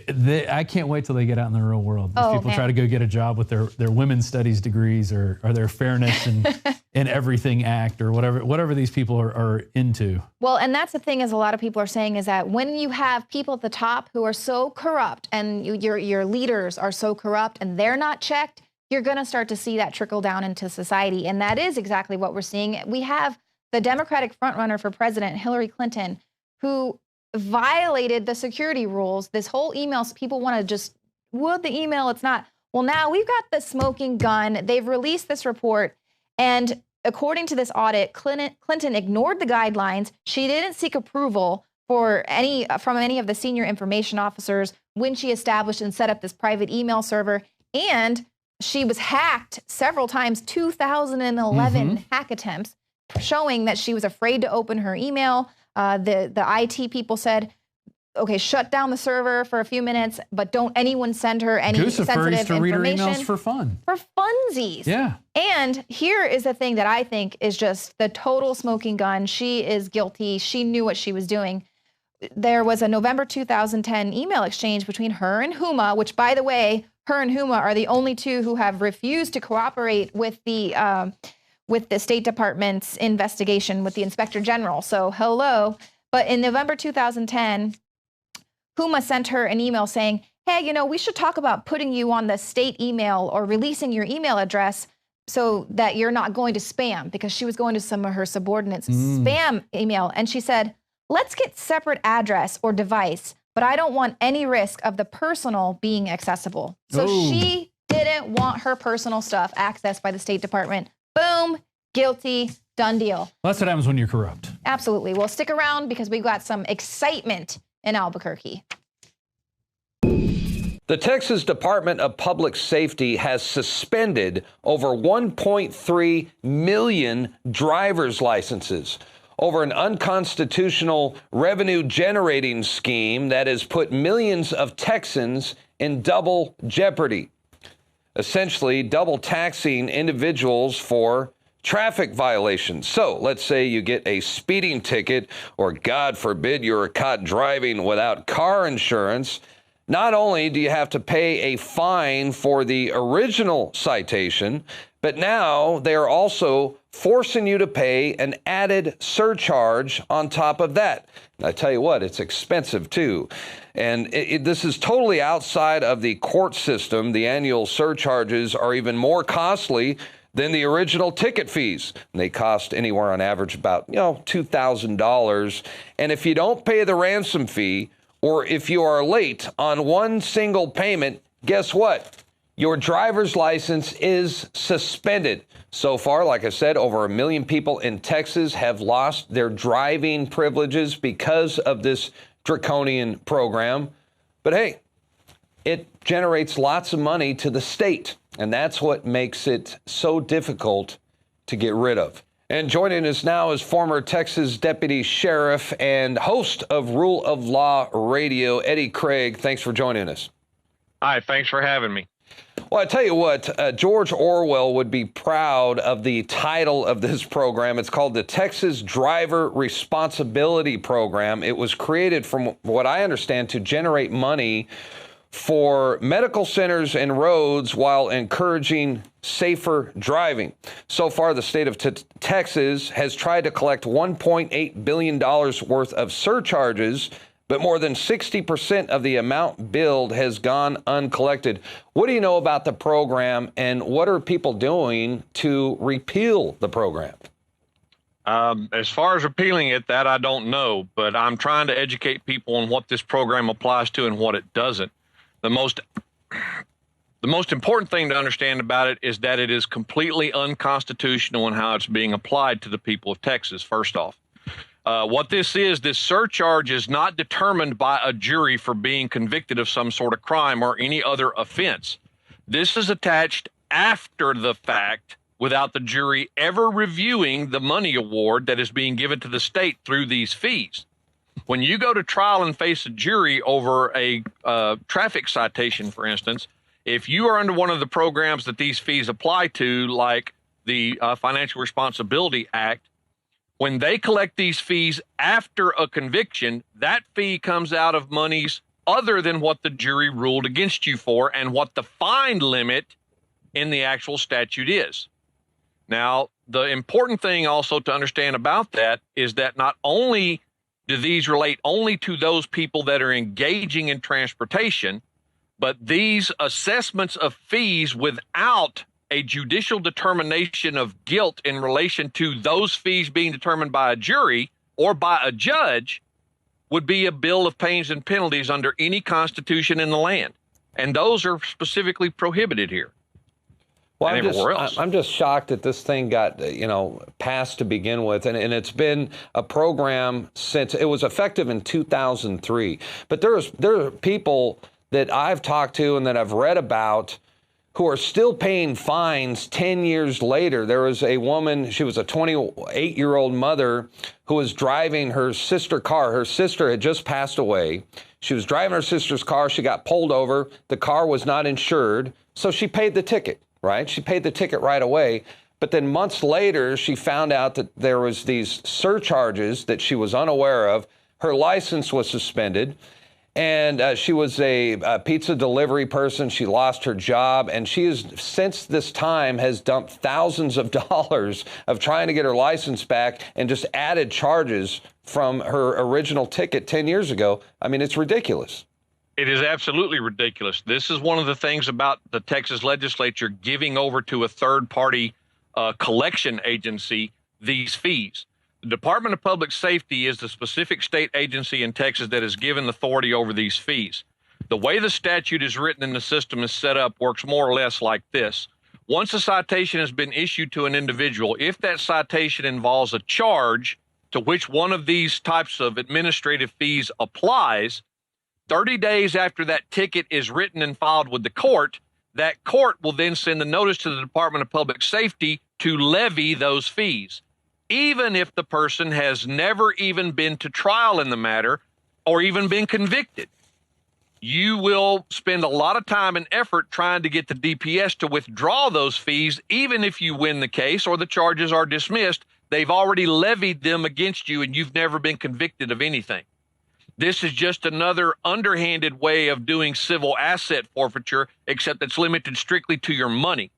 I can't wait till they get out in the real world. These people try to go get a job with their women's studies degrees or their fairness and everything act or whatever these people are into. Well, and that's the thing, is a lot of people are saying is that when you have people at the top who are so corrupt and your leaders are so corrupt and they're not checked, you're going to start to see that trickle down into society. And that is exactly what we're seeing. We have the Democratic frontrunner for president, Hillary Clinton, who violated the security rules. This whole email, people want to just, would the email, it's not. Well, now we've got the smoking gun. They've released this report. And according to this audit, Clinton ignored the guidelines. She didn't seek approval from any of the senior information officers when she established and set up this private email server. And she was hacked several times, 2011 hack attempts, showing that she was afraid to open her email. The IT people said, okay, shut down the server for a few minutes, but don't anyone send her any sensitive information. To read her emails for fun. For funsies. Yeah. And here is the thing that I think is just the total smoking gun. She is guilty. She knew what she was doing. There was a November 2010 email exchange between her and Huma, which, by the way, her and Huma are the only two who have refused to cooperate with the State Department's investigation with the Inspector General. So hello. But in November 2010, Huma sent her an email saying, hey, we should talk about putting you on the state email or releasing your email address so that you're not going to spam, because she was going to some of her subordinates' spam email. And she said, let's get separate address or device, but I don't want any risk of the personal being accessible. So she didn't want her personal stuff accessed by the State Department. Boom, guilty, done deal. Well, that's what happens when you're corrupt. Absolutely. Well, stick around because we've got some excitement in Albuquerque. The Texas Department of Public Safety has suspended over 1.3 million driver's licenses over an unconstitutional revenue-generating scheme that has put millions of Texans in double jeopardy, essentially double taxing individuals for traffic violations. So let's say you get a speeding ticket, or God forbid you're caught driving without car insurance. Not only do you have to pay a fine for the original citation, but now they are also forcing you to pay an added surcharge on top of that. And I tell you what, it's expensive too. And this is totally outside of the court system. The annual surcharges are even more costly than the original ticket fees. And they cost anywhere on average about, $2,000. And if you don't pay the ransom fee, or if you are late on one single payment, guess what? Your driver's license is suspended. So far, like I said, over 1 million people in Texas have lost their driving privileges because of this draconian program. But hey, it generates lots of money to the state, and that's what makes it so difficult to get rid of. And joining us now is former Texas Deputy Sheriff and host of Rule of Law Radio, Eddie Craig. Thanks for joining us. Hi, thanks for having me. Well, I tell you what, George Orwell would be proud of the title of this program. It's called the Texas Driver Responsibility Program. It was created, from what I understand, to generate money for medical centers and roads while encouraging safer driving. So far, the state of Texas has tried to collect $1.8 billion worth of surcharges, but more than 60% of the amount billed has gone uncollected. What do you know about the program, and what are people doing to repeal the program? As far as repealing it, that I don't know, but I'm trying to educate people on what this program applies to and what it doesn't. The most important thing to understand about it is that it is completely unconstitutional in how it's being applied to the people of Texas, first off. What this surcharge is not determined by a jury for being convicted of some sort of crime or any other offense. This is attached after the fact without the jury ever reviewing the money award that is being given to the state through these fees. When you go to trial and face a jury over a traffic citation, for instance, if you are under one of the programs that these fees apply to, like the Financial Responsibility Act, when they collect these fees after a conviction, that fee comes out of monies other than what the jury ruled against you for and what the fine limit in the actual statute is. Now, the important thing also to understand about that is that not only do these relate only to those people that are engaging in transportation, but these assessments of fees without a judicial determination of guilt in relation to those fees being determined by a jury or by a judge would be a bill of pains and penalties under any constitution in the land. And those are specifically prohibited here. Well, I'm just shocked that this thing got, passed to begin with. And it's been a program since it was effective in 2003. But there are people that I've talked to and that I've read about who are still paying fines 10 years later. There was a woman, she was a 28-year-old mother who was driving her sister's car. Her sister had just passed away. She was driving her sister's car. She got pulled over. The car was not insured, so she paid the ticket, right? She paid the ticket right away. But then months later, she found out that there was these surcharges that she was unaware of. Her license was suspended. And she was a pizza delivery person. She lost her job, and she has, since this time, has dumped thousands of dollars of trying to get her license back and just added charges from her original ticket 10 years ago. I mean, it's ridiculous. It is absolutely ridiculous. This is one of the things about the Texas legislature giving over to a third-party collection agency these fees. The Department of Public Safety is the specific state agency in Texas that is given authority over these fees. The way the statute is written and the system is set up works more or less like this. Once a citation has been issued to an individual, if that citation involves a charge to which one of these types of administrative fees applies, 30 days after that ticket is written and filed with the court, that court will then send a notice to the Department of Public Safety to levy those fees, even if the person has never even been to trial in the matter or even been convicted. You will spend a lot of time and effort trying to get the DPS to withdraw those fees, even if you win the case or the charges are dismissed. They've already levied them against you and you've never been convicted of anything. This is just another underhanded way of doing civil asset forfeiture, except it's limited strictly to your money.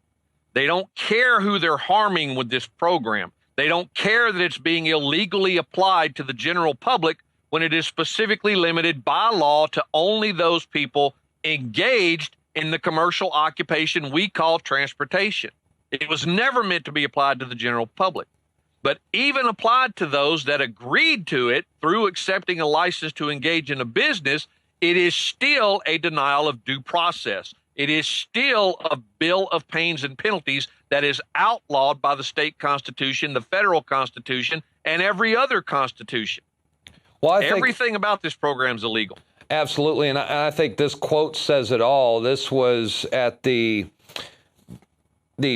They don't care who they're harming with this program. They don't care that it's being illegally applied to the general public when it is specifically limited by law to only those people engaged in the commercial occupation we call transportation. It was never meant to be applied to the general public. But even applied to those that agreed to it through accepting a license to engage in a business, it is still a denial of due process. It is still a bill of pains and penalties that is outlawed by the state constitution, the federal constitution, and every other constitution. Well, everything about this program is illegal. Absolutely, and I think this quote says it all. This was at the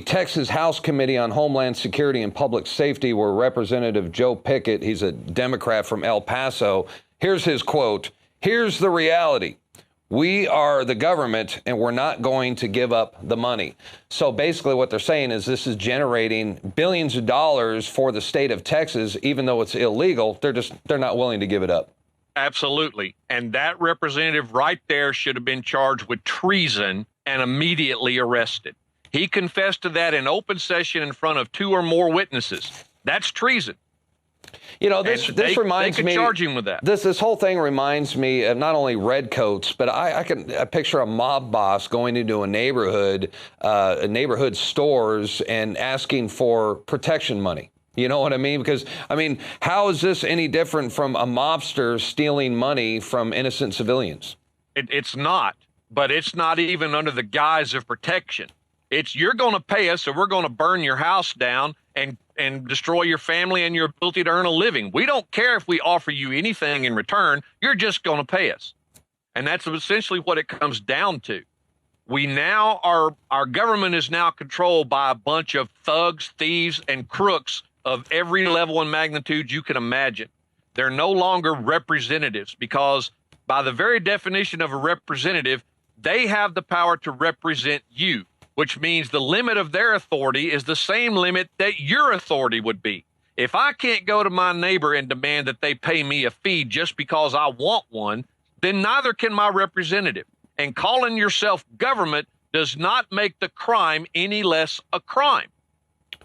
Texas House Committee on Homeland Security and Public Safety, where Representative Joe Pickett, he's a Democrat from El Paso. Here's his quote. "Here's the reality. We are the government, and we're not going to give up the money." So basically what they're saying is this is generating billions of dollars for the state of Texas, even though it's illegal. They're not willing to give it up. Absolutely. And that representative right there should have been charged with treason and immediately arrested. He confessed to that in open session in front of 2 or more witnesses. That's treason. You know, this reminds me. They could charge him with that. This whole thing reminds me of not only redcoats, but I picture a mob boss going into a neighborhood stores and asking for protection money. You know what I mean? Because, I mean, how is this any different from a mobster stealing money from innocent civilians? It's not, but it's not even under the guise of protection. It's you're going to pay us or we're going to burn your house down and destroy your family and your ability to earn a living. We don't care if we offer you anything in return. You're just going to pay us. And that's essentially what it comes down to. Our government is now controlled by a bunch of thugs, thieves, and crooks of every level and magnitude you can imagine. They're no longer representatives because by the very definition of a representative, they have the power to represent you, which means the limit of their authority is the same limit that your authority would be. If I can't go to my neighbor and demand that they pay me a fee just because I want one, then neither can my representative. And calling yourself government does not make the crime any less a crime.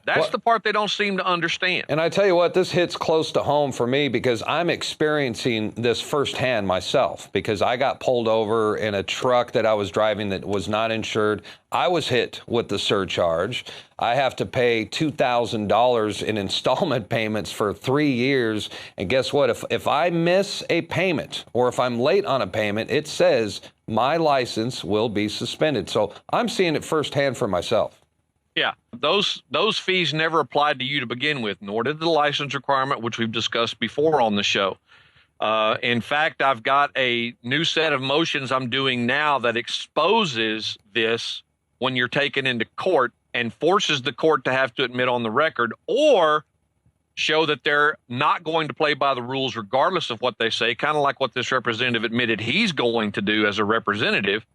That's the part they don't seem to understand. And I tell you what, this hits close to home for me because I'm experiencing this firsthand myself, because I got pulled over in a truck that I was driving that was not insured. I was hit with the surcharge. I have to pay $2,000 in installment payments for 3 years. And guess what? If I miss a payment or if I'm late on a payment, it says my license will be suspended. So I'm seeing it firsthand for myself. Yeah, those fees never applied to you to begin with, nor did the license requirement, which we've discussed before on the show. In fact, I've got a new set of motions I'm doing now that exposes this when you're taken into court and forces the court to have to admit on the record or show that they're not going to play by the rules regardless of what they say, kind of like what this representative admitted he's going to do as a representative.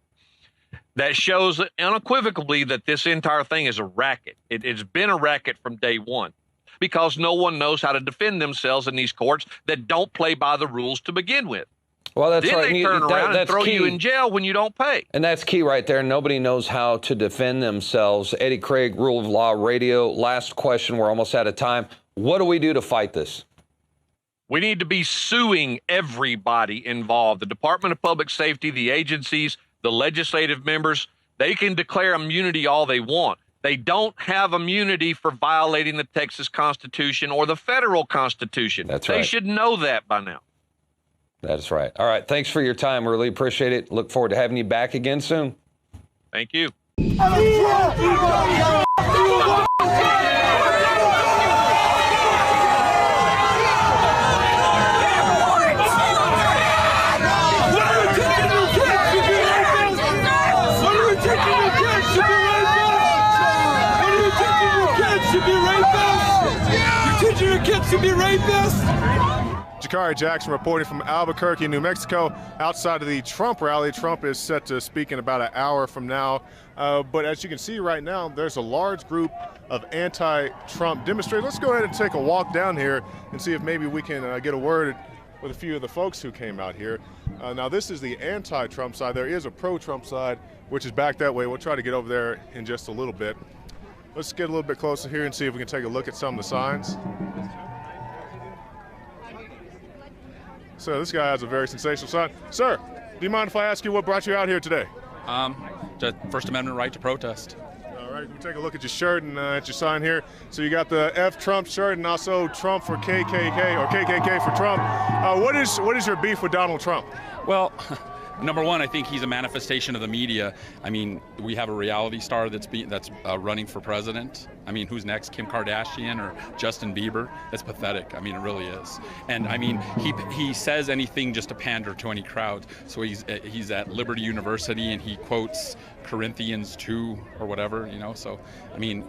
That shows unequivocally that this entire thing is a racket. It's been a racket from day one because no one knows how to defend themselves in these courts that don't play by the rules to begin with. Well, that's then right. They turn around and throw you in jail when you don't pay. And that's key right there. Nobody knows how to defend themselves. Eddie Craig, Rule of Law Radio. Last question. We're almost out of time. What do we do to fight this? We need to be suing everybody involved. The Department of Public Safety, the agencies, the legislative members. They can declare immunity all they want. They don't have immunity for violating the Texas Constitution or the federal Constitution. That's right. They should know that by now. That's right. All right. Thanks for your time. Really appreciate it. Look forward to having you back again soon. Thank you. To be rapists. Jakari Jackson reporting from Albuquerque, New Mexico, outside of the Trump rally. Trump is set to speak in about an hour from now. But as you can see right now, there's a large group of anti-Trump demonstrators. Let's go ahead and take a walk down here and see if maybe we can get a word with a few of the folks who came out here. Now, this is the anti-Trump side. There is a pro-Trump side, which is back that way. We'll try to get over there in just a little bit. Let's get a little bit closer here and see if we can take a look at some of the signs. So this guy has a very sensational sign. Sir, do you mind if I ask you what brought you out here today? The First Amendment right to protest. All right, we'll take a look at your shirt and at your sign here. So you got the F Trump shirt and also Trump for KKK or KKK for Trump. What is your beef with Donald Trump? Well, number one, I think he's a manifestation of the media. I mean, we have a reality star that's running for president. I mean, who's next? Kim Kardashian or Justin Bieber? That's pathetic. I mean, it really is. And I mean, he says anything just to pander to any crowd. So he's at Liberty University and he quotes Corinthians 2 or whatever, you know. So I mean,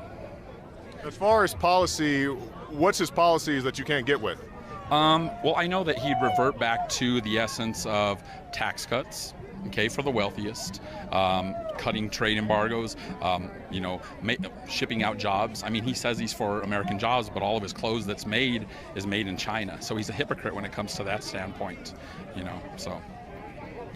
as far as policy, what's his policies that you can't get with? Well, I know that he'd revert back to the essence of tax cuts, okay, for the wealthiest, cutting trade embargoes, you know, shipping out jobs. I mean, he says he's for American jobs, but all of his clothes that's made is made in China. So he's a hypocrite when it comes to that standpoint, you know, so.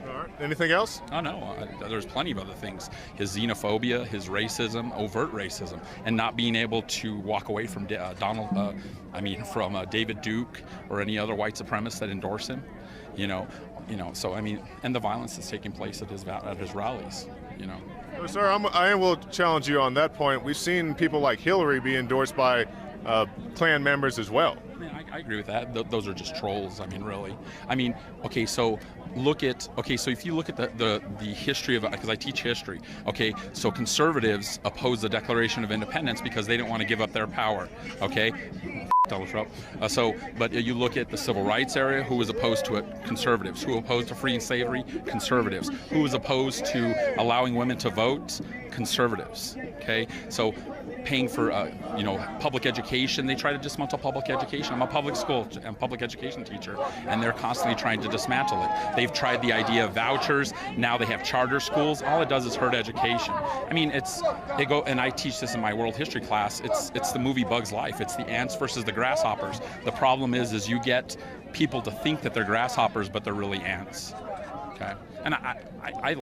All right. Anything else? Oh, no, there's plenty of other things. His xenophobia, his racism, overt racism, and not being able to walk away from David Duke or any other white supremacists that endorse him, you know. So I mean, and the violence that's taking place at his rallies, you know. Well, sir, I will challenge you on that point. We've seen people like Hillary be endorsed by Klan members as well. I agree with that. Those are just trolls. I mean, really. I mean, okay, so if you look at the history of, because I teach history, okay, so conservatives opposed the Declaration of Independence because they didn't want to give up their power, okay? Donald Trump. But you look at the civil rights area, who was opposed to it? Conservatives. Who opposed to freeing slavery? Conservatives. Who was opposed to allowing women to vote? Conservatives. Okay, so paying for public education, they try to dismantle public education. I'm a public education teacher, and they're constantly trying to dismantle it. They've tried the idea of vouchers. Now they have charter schools. All it does is hurt education. I mean, and I teach this in my world history class. It's the movie Bug's Life. It's the ants versus the grasshoppers. The problem is you get people to think that they're grasshoppers, but they're really ants. Okay. And I